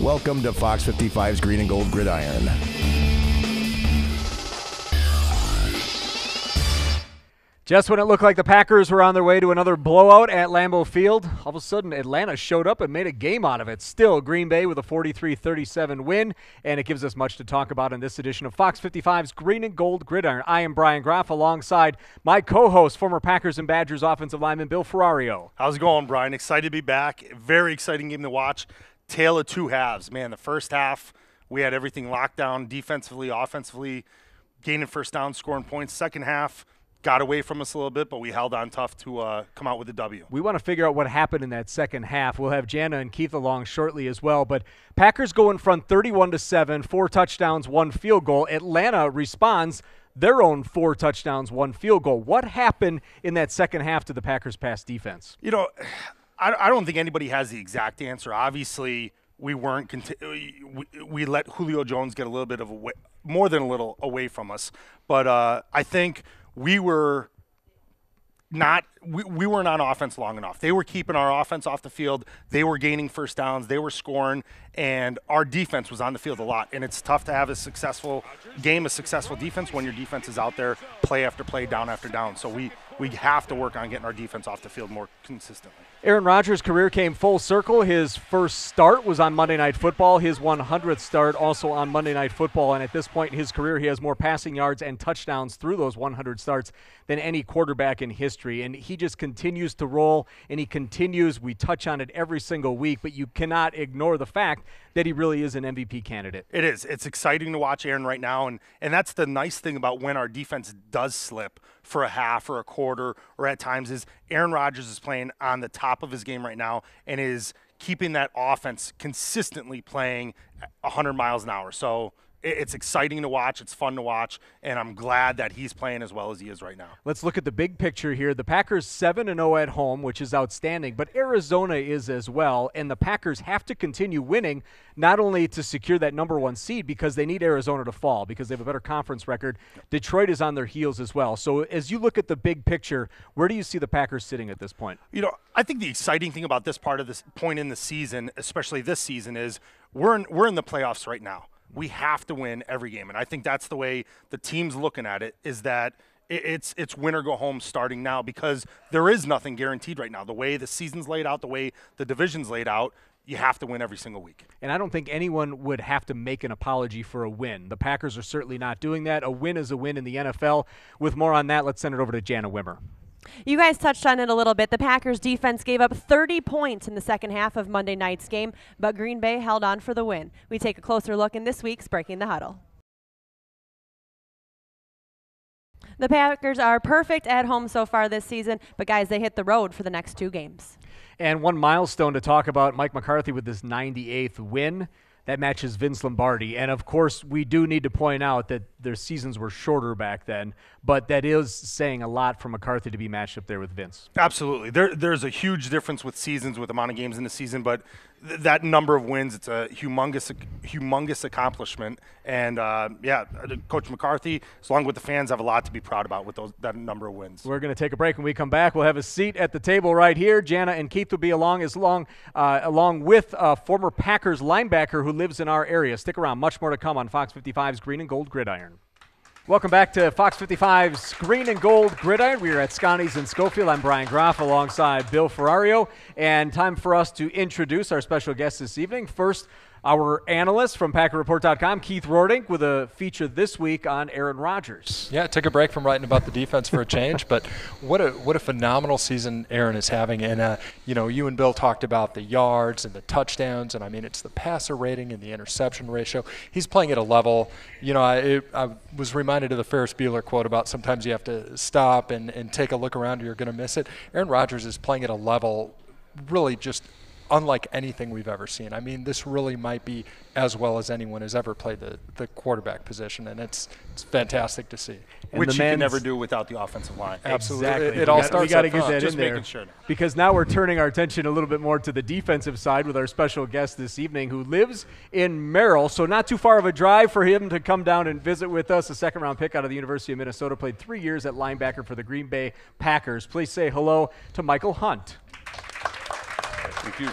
Welcome to Fox 55's Green and Gold Gridiron. Just when it looked like the Packers were on their way to another blowout at Lambeau Field, all of a sudden Atlanta showed up and made a game out of it. Still, Green Bay with a 43-37 win, and it gives us much to talk about in this edition of Fox 55's Green and Gold Gridiron. I am Brian Groff alongside my co-host, former Packers and Badgers offensive lineman Bill Ferrario. How's it going, Brian? Excited to be back. Very exciting game to watch. Tale of two halves. Man, the first half, we had everything locked down defensively, offensively, gaining first down, scoring points. Second half, got away from us a little bit, but we held on tough to come out with a W. We want to figure out what happened in that second half. We'll have Jana and Keith along shortly as well. But Packers go in front 31-7, 4 touchdowns, 1 field goal. Atlanta responds, their own 4 touchdowns, 1 field goal. What happened in that second half to the Packers' pass defense? You know, I don't think anybody has the exact answer. Obviously, we weren't we let Julio Jones get a little bit of more than a little away from us. But I think we weren't on offense long enough. They were keeping our offense off the field. They were gaining first downs. They were scoring, and our defense was on the field a lot. And it's tough to have a successful game, a successful defense when your defense is out there play after play, down after down. So we have to work on getting our defense off the field more consistently. Aaron Rodgers' career came full circle. His first start was on Monday Night Football. His 100th start also on Monday Night Football. And at this point in his career, he has more passing yards and touchdowns through those 100 starts than any quarterback in history. And he just continues to roll, and he continues. We touch on it every single week, but you cannot ignore the fact that he really is an MVP candidate. It is. It's exciting to watch Aaron right now, and that's the nice thing about when our defense does slip for a half or a quarter or at times is Aaron Rodgers is playing on the top of his game right now and is keeping that offense consistently playing 100 miles an hour. So it's exciting to watch. It's fun to watch, and I'm glad that he's playing as well as he is right now. Let's look at the big picture here. The Packers 7-0 at home, which is outstanding, but Arizona is as well, and the Packers have to continue winning not only to secure that number 1 seed because they need Arizona to fall because they have a better conference record. Detroit is on their heels as well. So as you look at the big picture, where do you see the Packers sitting at this point? You know, I think the exciting thing about this part of this point in the season, especially this season, is we're in the playoffs right now. We have to win every game, and I think that's the way the team's looking at it, is that it's win or go home starting now because there is nothing guaranteed right now. The way the season's laid out, the way the division's laid out, you have to win every single week. And I don't think anyone would have to make an apology for a win. The Packers are certainly not doing that. A win is a win in the NFL. With more on that, let's send it over to Jana Wimmer. You guys touched on it a little bit. The Packers defense gave up 30 points in the second half of Monday night's game, but Green Bay held on for the win. We take a closer look in this week's Breaking the Huddle. The Packers are perfect at home so far this season, but guys, they hit the road for the next 2 games. And one milestone to talk about, Mike McCarthy with his 98th win. That matches Vince Lombardi. And, of course, we do need to point out that their seasons were shorter back then, but that is saying a lot for McCarthy to be matched up there with Vince. Absolutely. There's a huge difference with seasons, with the amount of games in the season, but that number of wins, it's a humongous accomplishment. And, Coach McCarthy, along with the fans, have a lot to be proud about with that number of wins. We're going to take a break. When we come back, we'll have a seat at the table right here. Jana and Keith will be along with former Packers linebacker who lives in our area. Stick around. Much more to come on Fox 55's Green and Gold Gridiron. Welcome back to Fox 55's Green and Gold Gridiron. We are at Scotty's in Schofield. I'm Brian Groff alongside Bill Ferrario. And time for us to introduce our special guest this evening. First, our analyst from PackerReport.com, Keith Rordink, with a feature this week on Aaron Rodgers. Yeah, took a break from writing about the defense for a change, but what a phenomenal season Aaron is having. And, you and Bill talked about the yards and the touchdowns, and, it's the passer rating and the interception ratio. He's playing at a level, I was reminded of the Ferris Bueller quote about sometimes you have to stop and take a look around or you're going to miss it. Aaron Rodgers is playing at a level really just unlike anything we've ever seen. This really might be as well as anyone has ever played the quarterback position, and it's fantastic to see. And which you can never do without the offensive line. Absolutely. Exactly. It all starts We got to up get front. that Just in there. making sure. Because now we're turning our attention a little bit more to the defensive side with our special guest this evening who lives in Merrill, so not too far of a drive for him to come down and visit with us. A second-round pick out of the University of Minnesota, played 3 years at linebacker for the Green Bay Packers. Please say hello to Michael Hunt. Thank you.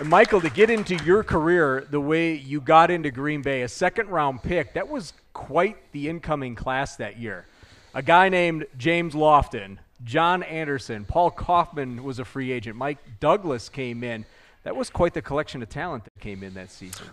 Michael, to get into your career the way you got into Green Bay, a second-round pick, that was quite the incoming class that year. A guy named James Lofton, John Anderson, Paul Kaufman was a free agent, Mike Douglas came in. That was quite the collection of talent that came in that season.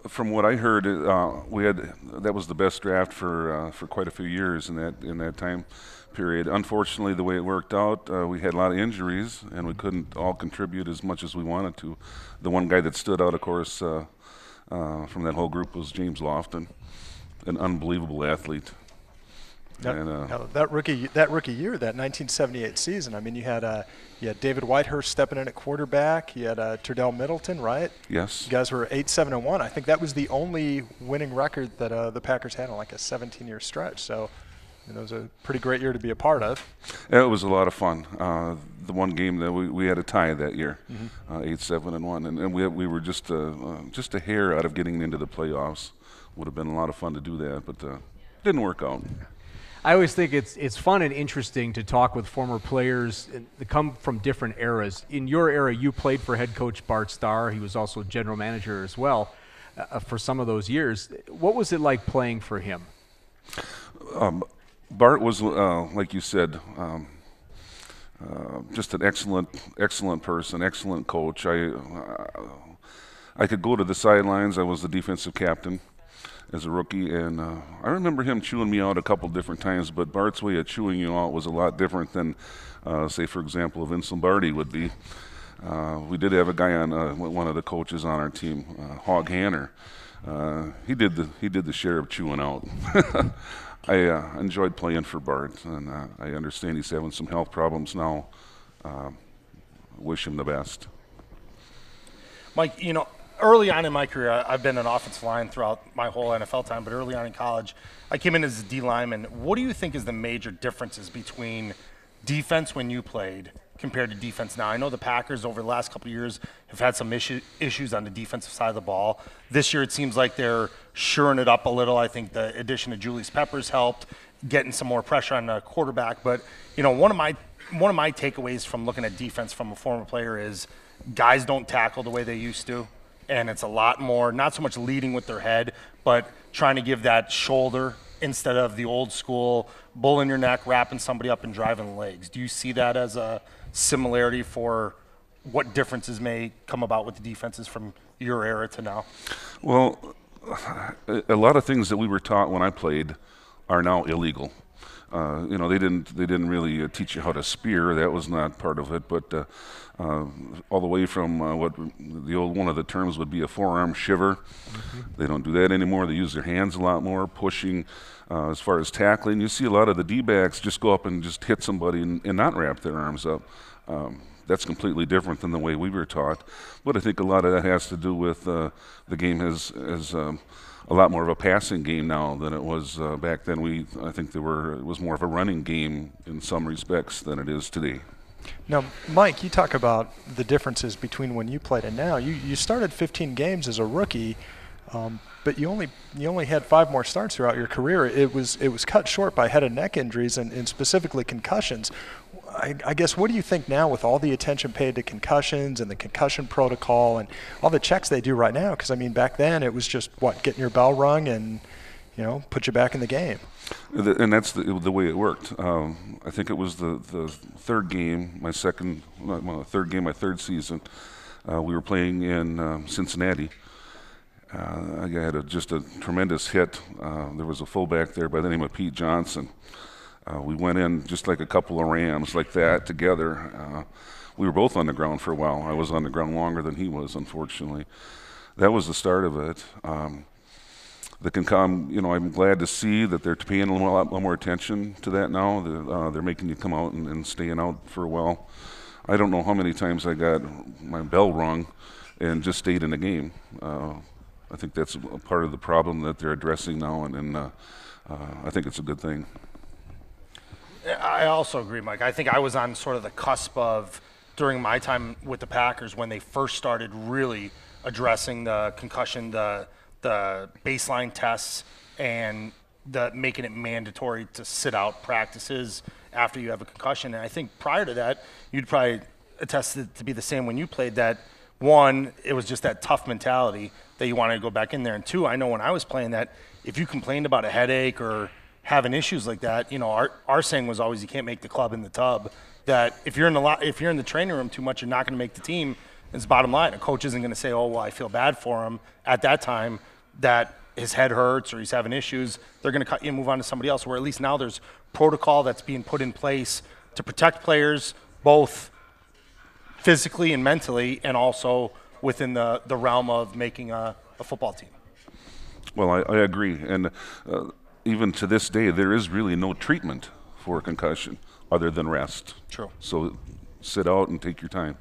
From what I heard, that was the best draft for quite a few years in that time period. Unfortunately, the way it worked out, we had a lot of injuries, and we couldn't all contribute as much as we wanted to. The one guy that stood out, of course, from that whole group was James Lofton, an unbelievable athlete. That rookie year, that 1978 season, I mean, you had David Whitehurst stepping in at quarterback. You had Turdell Middleton, right? Yes. You guys were 8-7-1. I think that was the only winning record that the Packers had in like a 17-year stretch. So it was a pretty great year to be a part of. It was a lot of fun. The one game that we had a tie that year, 8-7-1, and we were just a hair out of getting into the playoffs. Would have been a lot of fun to do that, but didn't work out. I always think it's fun and interesting to talk with former players that come from different eras. In your era, you played for head coach Bart Starr. He was also general manager as well for some of those years. What was it like playing for him? Bart was, like you said, just an excellent person, excellent coach. I could go to the sidelines. I was the defensive captain as a rookie, and I remember him chewing me out a couple different times, but Bart's way of chewing you out was a lot different than, say, for example, Vince Lombardi would be. We did have a guy on one of the coaches on our team, Hog Hanner. He did the share of chewing out. I enjoyed playing for Bart, and I understand he's having some health problems now. Wish him the best. Mike, early on in my career, I've been an offensive line throughout my whole NFL time, but early on in college, I came in as a D lineman. What do you think is the major differences between defense when you played compared to defense now? I know the Packers over the last couple of years have had some issues on the defensive side of the ball. This year it seems like they're shoring it up a little. I think the addition of Julius Peppers helped, getting some more pressure on the quarterback. But, one of my takeaways from looking at defense from a former player is guys don't tackle the way they used to. And it's a lot more, not so much leading with their head, but trying to give that shoulder instead of the old school bull in your neck, wrapping somebody up and driving legs. Do you see that as a similarity for what differences may come about with the defenses from your era to now? Well, a lot of things that we were taught when I played are now illegal. They didn't really teach you how to spear. That was not part of it. But all the way from what one of the terms would be a forearm shiver. Mm-hmm. They don't do that anymore. They use their hands a lot more, pushing. As far as tackling, you see a lot of the D-backs just go up and just hit somebody and not wrap their arms up. That's completely different than the way we were taught. But I think a lot of that has to do with the game has a lot more of a passing game now than it was back then. I think it was more of a running game in some respects than it is today. Now, Mike, you talk about the differences between when you played and now. You started 15 games as a rookie, but you only had 5 more starts throughout your career. It was cut short by head and neck injuries and specifically concussions. I guess, what do you think now with all the attention paid to concussions and the concussion protocol and all the checks they do right now? Because, I mean, back then it was just, getting your bell rung and, put you back in the game. And that's the way it worked. I think it was the third game, my third season. We were playing in Cincinnati. I had just a tremendous hit. There was a fullback there by the name of Pete Johnson. We went in just like a couple of rams like that together. We were both on the ground for a while. I was on the ground longer than he was, unfortunately. That was the start of it. I'm glad to see that they're paying a lot more attention to that now. They're making you come out and staying out for a while. I don't know how many times I got my bell rung and just stayed in the game. I think that's a part of the problem that they're addressing now, and I think it's a good thing. I also agree, Mike. I think I was on sort of the cusp of, during my time with the Packers, when they first started really addressing the concussion, the baseline tests, and making it mandatory to sit out practices after you have a concussion. And I think prior to that, you'd probably attest it to be the same when you played, that one, it was just that tough mentality that you wanted to go back in there. And two, I know when I was playing that, if you complained about a headache or having issues like that, our saying was always you can't make the club in the tub. That if you're in the training room too much, you're not going to make the team. It's bottom line. A coach isn't going to say, oh, well, I feel bad for him at that time that his head hurts or he's having issues. They're going to cut you and move on to somebody else, where at least now there's protocol that's being put in place to protect players both physically and mentally, and also within the realm of making a football team. Well, I agree. And even to this day, there is really no treatment for a concussion other than rest. True. So sit out and take your time.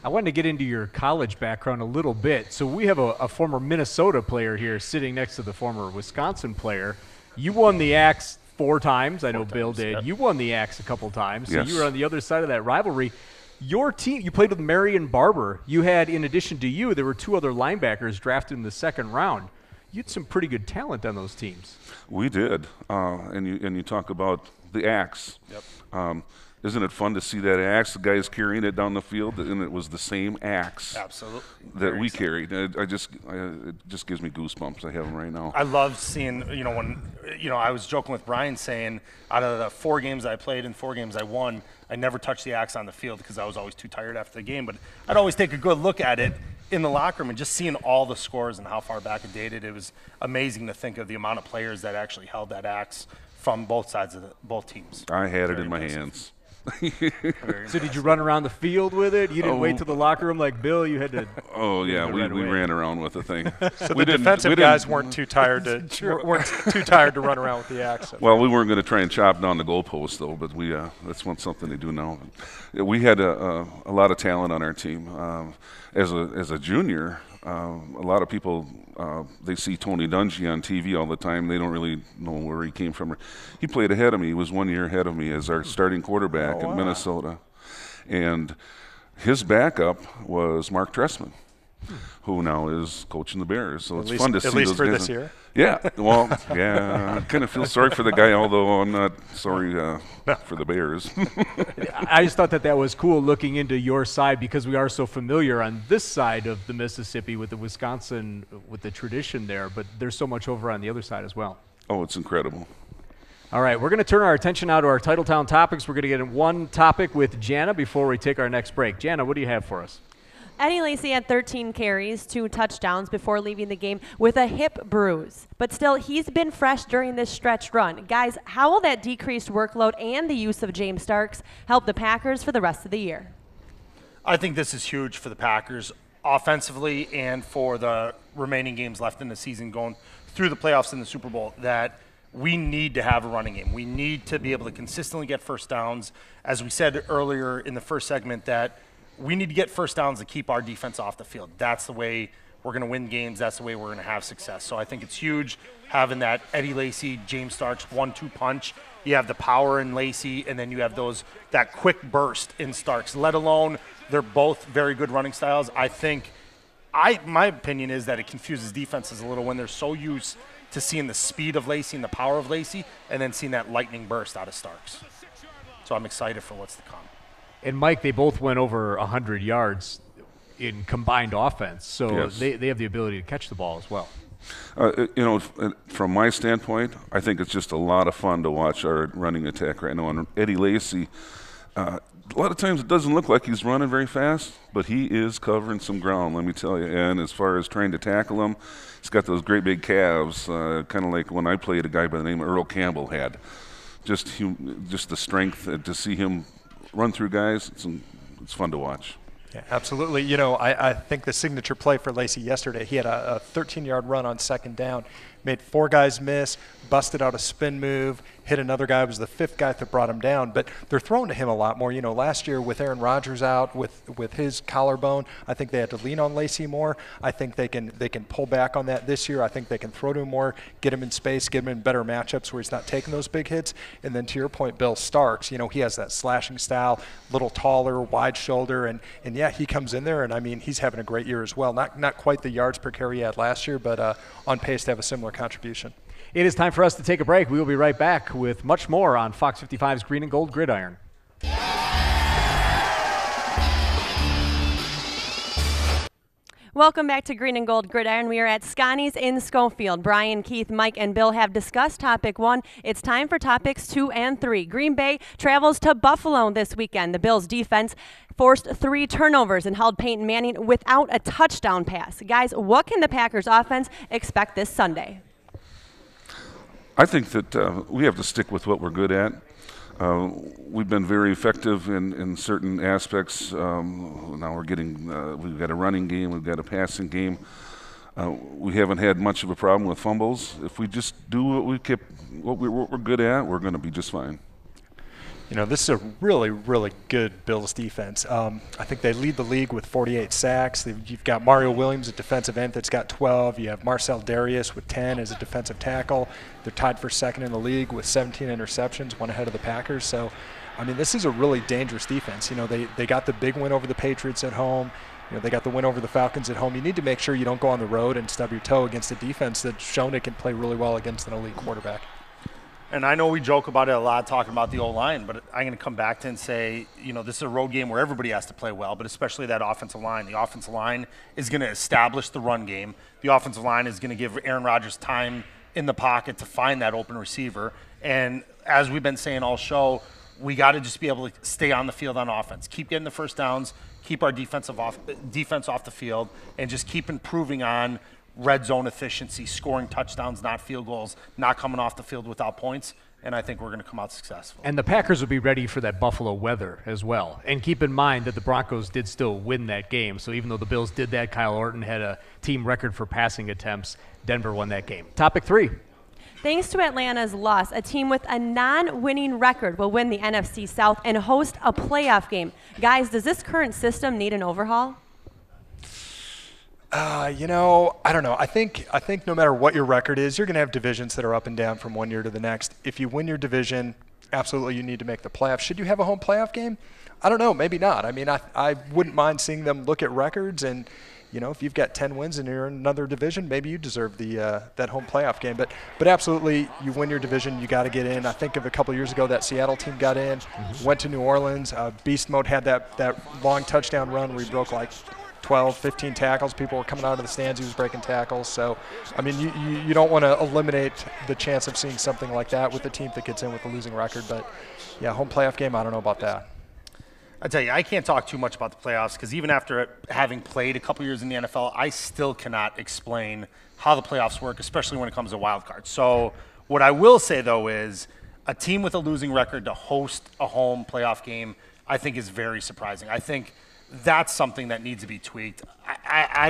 I wanted to get into your college background a little bit. So we have a former Minnesota player here sitting next to the former Wisconsin player. You won the Axe 4 times. I know Bill did. Yep. You won the Axe a couple times. So Yes. you were on the other side of that rivalry. Your team, you played with Marion Barber. You had, in addition to you, there were 2 other linebackers drafted in the 2nd round. You had some pretty good talent on those teams. We did. And you talk about the axe. Yep. Isn't it fun to see that axe? The guy's carrying it down the field, and it was the same axe Absolutely. that we carried. It just gives me goosebumps. I have them right now. I love seeing, when, I was joking with Brian saying out of the 4 games I played and 4 games I won, I never touched the axe on the field because I was always too tired after the game. But I'd always take a good look at it in the locker room and just seeing all the scores and how far back it dated. It was amazing to think of the amount of players that actually held that axe from both sides of both teams. I had it Very in my impressive. hands. So did you run around the field with it? You didn't wait till the locker room like Bill? You had to. Oh yeah, we right away. ran around with the thing. So we the defensive guys weren't too tired to run around with the axe. Well, we weren't going to try and chop down the goalpost though, but that's something they do now. We had a lot of talent on our team. As a junior, a lot of people they see Tony Dungy on TV all the time. They don't really know where he came from. He played ahead of me. He was 1 year ahead of me as our starting quarterback in Minnesota, and his backup was Mark Tressman, who now is coaching the Bears. So it's fun to see at least those for guys. this year. Yeah, well, yeah, I kind of feel sorry for the guy, although I'm not sorry for the Bears. I just thought that was cool looking into your side because we are so familiar on this side of the Mississippi with the Wisconsin, with the tradition there, but there's so much over on the other side as well. Oh, it's incredible. All right, we're going to turn our attention now to our Titletown topics. We're going to get in one topic with Jana before we take our next break. Jana, what do you have for us? Eddie Lacy had 13 carries, 2 touchdowns before leaving the game with a hip bruise. But still, he's been fresh during this stretch run. Guys, how will that decreased workload and the use of James Starks help the Packers for the rest of the year? I think this is huge for the Packers offensively and for the remaining games left in the season going through the playoffs and the Super Bowl, that we need to have a running game. We need to be able to consistently get first downs. As we said earlier in the first segment, that we need to get first downs to keep our defense off the field. That's the way we're going to win games. That's the way we're going to have success. So I think it's huge having that Eddie Lacy, James Starks 1-2 punch. You have the power in Lacy, and then you have that quick burst in Starks. Let alone they're both very good running styles. I think my opinion is that it confuses defenses a little when they're so used to seeing the speed of Lacy and the power of Lacy, and then seeing that lightning burst out of Starks. So I'm excited for what's to come. And Mike, they both went over 100 yards in combined offense, so Yes. they have the ability to catch the ball as well. From my standpoint, I think it's just a lot of fun to watch our running attack right now. And Eddie Lacy, a lot of times it doesn't look like he's running very fast, but he is covering some ground, let me tell you. And as far as trying to tackle him, he's got those great big calves, kind of like when I played, a guy by the name of Earl Campbell had. Just the strength to see him run through guys, it's fun to watch. Yeah, absolutely. I think the signature play for Lacy yesterday, he had a 13-yard run on 2nd down, made 4 guys miss, busted out a spin move, hit another guy, was the 5th guy that brought him down. But they're throwing to him a lot more. Last year with Aaron Rodgers out with his collarbone, I think they had to lean on Lacy more. I think they can pull back on that this year. I think they can throw to him more, get him in space, get him in better matchups where he's not taking those big hits. And then to your point, Bill Starks, he has that slashing style, little taller, wide shoulder, and yeah, he comes in there, and I mean, he's having a great year as well. Not quite the yards per carry he had last year, but on pace to have a similar contribution. It is time for us to take a break. We will be right back with much more on Fox 55's Green and Gold Gridiron. Welcome back to Green and Gold Gridiron. We are at Scotty's in Schofield. Brian, Keith, Mike, and Bill have discussed topic 1. It's time for topics 2 and 3. Green Bay travels to Buffalo this weekend. The Bills' defense forced 3 turnovers and held Peyton Manning without a touchdown pass. Guys, what can the Packers' offense expect this Sunday? I think that we have to stick with what we're good at. We've been very effective in certain aspects. Now we're getting, we've got a running game, we've got a passing game. We haven't had much of a problem with fumbles. If we just do what we're good at, we're going to be just fine. You know, this is a really, really good Bills defense. I think they lead the league with 48 sacks. You've got Mario Williams, a defensive end, that's got 12. You have Marcel Darius with 10 as a defensive tackle. They're tied for second in the league with 17 interceptions, one ahead of the Packers. So, I mean, this is a really dangerous defense. You know, they got the big win over the Patriots at home. You know, they got the win over the Falcons at home. You need to make sure you don't go on the road and stub your toe against a defense that's shown it can play really well against an elite quarterback. And I know we joke about it a lot, talking about the O-line, but I'm going to come back to and say, you know, this is a road game where everybody has to play well, but especially that offensive line. The offensive line is going to establish the run game. The offensive line is going to give Aaron Rodgers time in the pocket to find that open receiver. And as we've been saying all show, we got to just be able to stay on the field on offense. Keep getting the first downs, keep our defense off the field, and just keep improving on red zone efficiency, scoring touchdowns, not field goals, not coming off the field without points, and I think we're going to come out successful. And the Packers will be ready for that Buffalo weather as well. And keep in mind that the Broncos did still win that game. So even though the Bills did that, Kyle Orton had a team record for passing attempts. Denver won that game. Topic 3. Thanks to Atlanta's loss, a team with a non-winning record will win the NFC South and host a playoff game. Guys, does this current system need an overhaul? You know, I don't know. I think no matter what your record is, you're going to have divisions that are up and down from one year to the next. If you win your division, absolutely you need to make the playoffs. Should you have a home playoff game? I don't know. Maybe not. I mean, I wouldn't mind seeing them look at records, and you know, if you've got 10 wins and you're in another division, maybe you deserve the that home playoff game. But absolutely, you win your division, you got to get in. I think of a couple years ago that Seattle team got in, went to New Orleans. Beast Mode had that long touchdown run where he broke like 12, 15 tackles. People were coming out of the stands. He was breaking tackles. So, I mean, you don't want to eliminate the chance of seeing something like that with the team that gets in with a losing record. But, yeah, home playoff game, I don't know about that. I tell you, I can't talk too much about the playoffs because even after having played a couple years in the NFL, I still cannot explain how the playoffs work, especially when it comes to wild cards. So what I will say, though, is a team with a losing record to host a home playoff game, I think is very surprising. I think that's something that needs to be tweaked. I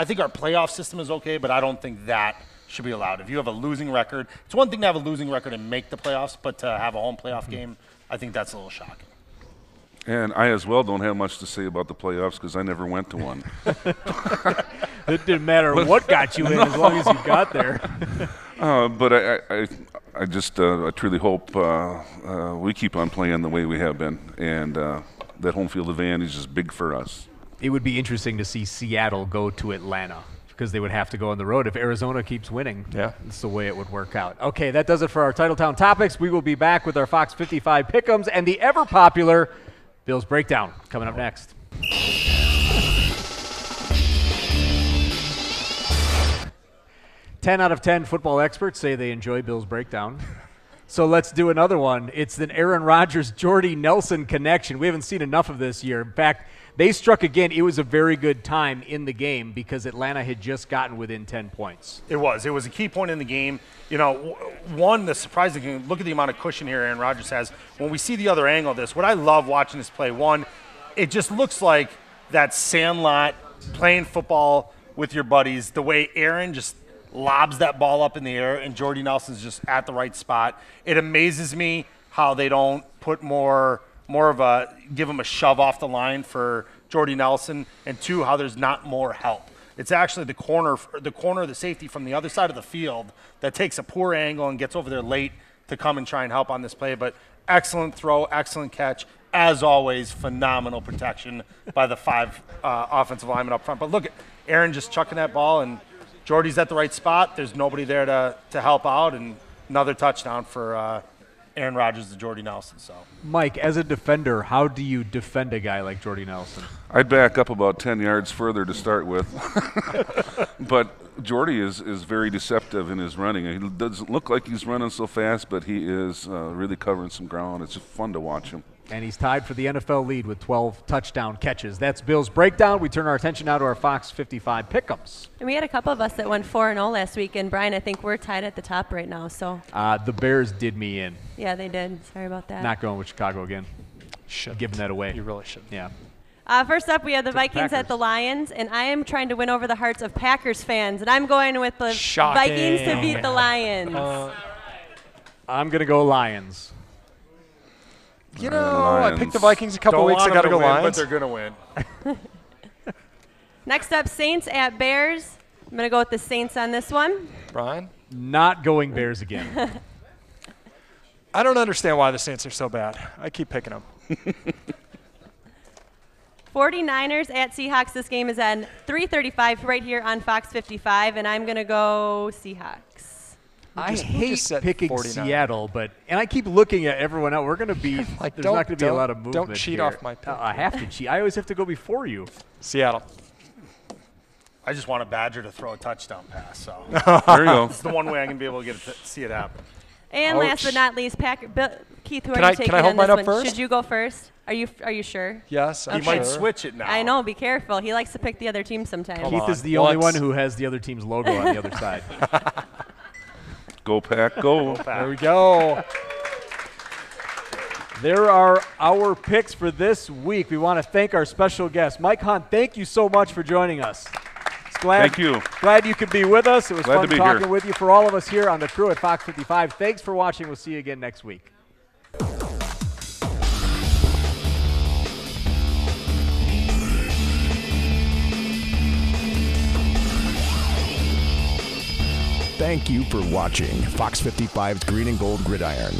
think our playoff system is okay, but I don't think that should be allowed. If you have a losing record, it's one thing to have a losing record and make the playoffs, but to have a home playoff game, I think that's a little shocking. And I as well don't have much to say about the playoffs because I never went to one. It didn't matter what got you in as long as you got there. But I just I truly hope we keep on playing the way we have been, and that home field advantage is big for us. It would be interesting to see Seattle go to Atlanta because they would have to go on the road if Arizona keeps winning. Yeah. That's the way it would work out. Okay, that does it for our Titletown topics. We will be back with our Fox 55 Pick'ems and the ever-popular Bills Breakdown coming up next. 10 out of 10 football experts say they enjoy Bills Breakdown. So let's do another one. It's an Aaron Rodgers, Jordy Nelson connection. We haven't seen enough of this year. In fact, they struck again. It was a very good time in the game because Atlanta had just gotten within 10 points. It was a key point in the game. You know, the surprising thing, look at the amount of cushion here Aaron Rodgers has. When we see the other angle of this, what I love watching this play, it just looks like that sandlot playing football with your buddies, the way Aaron just lobs that ball up in the air and Jordy Nelson's just at the right spot. It amazes me how they don't put give him a shove off the line for Jordy Nelson, and two, how there's not more help. It's actually the corner of the safety from the other side of the field that takes a poor angle and gets over there late to come and try and help on this play. But excellent throw, excellent catch. As always, phenomenal protection by the 5 offensive linemen up front. But look at Aaron just chucking that ball, and Jordy's at the right spot. There's nobody there to help out, and another touchdown for Aaron Rodgers to Jordy Nelson. So Mike, as a defender, how do you defend a guy like Jordy Nelson? I'd back up about 10 yards further to start with. But Jordy is very deceptive in his running. He doesn't look like he's running so fast, but he is really covering some ground. It's just fun to watch him. And he's tied for the NFL lead with 12 touchdown catches. That's Bill's breakdown. We turn our attention now to our Fox 55 pick'ems. And we had a couple of us that went 4-0 last week, and Brian, I think we're tied at the top right now. So The Bears did me in. yeah, they did. Sorry about that. Not going with Chicago again. Shouldn't. Giving that away. You really shouldn't. Yeah. First up, we have the Vikings at the Lions, and I am trying to win over the hearts of Packers fans, and I'm going with the Shocking. Vikings to beat the Lions. I'm going to go Lions. You know, I picked the Vikings a couple don't weeks. I want got to them go win, but Lions. they're gonna win. Next up, Saints at Bears. I'm going to go with the Saints on this one. Brian? Not going Bears again. I don't understand why the Saints are so bad. I keep picking them. 49ers at Seahawks. This game is at 3:35 right here on Fox 55, and I'm going to go Seahawks. I We'll hate just set picking 49. Seattle, and I keep looking at everyone else. We're going to be Like, there's not going to be a lot of don't movement cheat here. off my pick. I have to cheat. I always have to go before you. Seattle. I just want a Badger to throw a touchdown pass. So There you go. it's the one way I can be able to see it happen. And last but Ouch. not least, Keith, who Can are I- you taking can I hold on mine this up one? first? Should you go first? Are you sure? Yes, I'm He might sure. switch it now. I know. Be careful. He likes to pick the other team sometimes. Come Keith on. is the only one Once. who has the other team's logo on the other side. Go Pack, go. There we go. There are our picks for this week. We want to thank our special guest, Mike Hunt. Thank you so much for joining us. Thank you. Glad you could be with us. It was Glad fun to be talking here. with you. For all of us here on the crew at Fox 55, thanks for watching. We'll see you again next week. Thank you for watching Fox 55's Green and Gold Gridiron.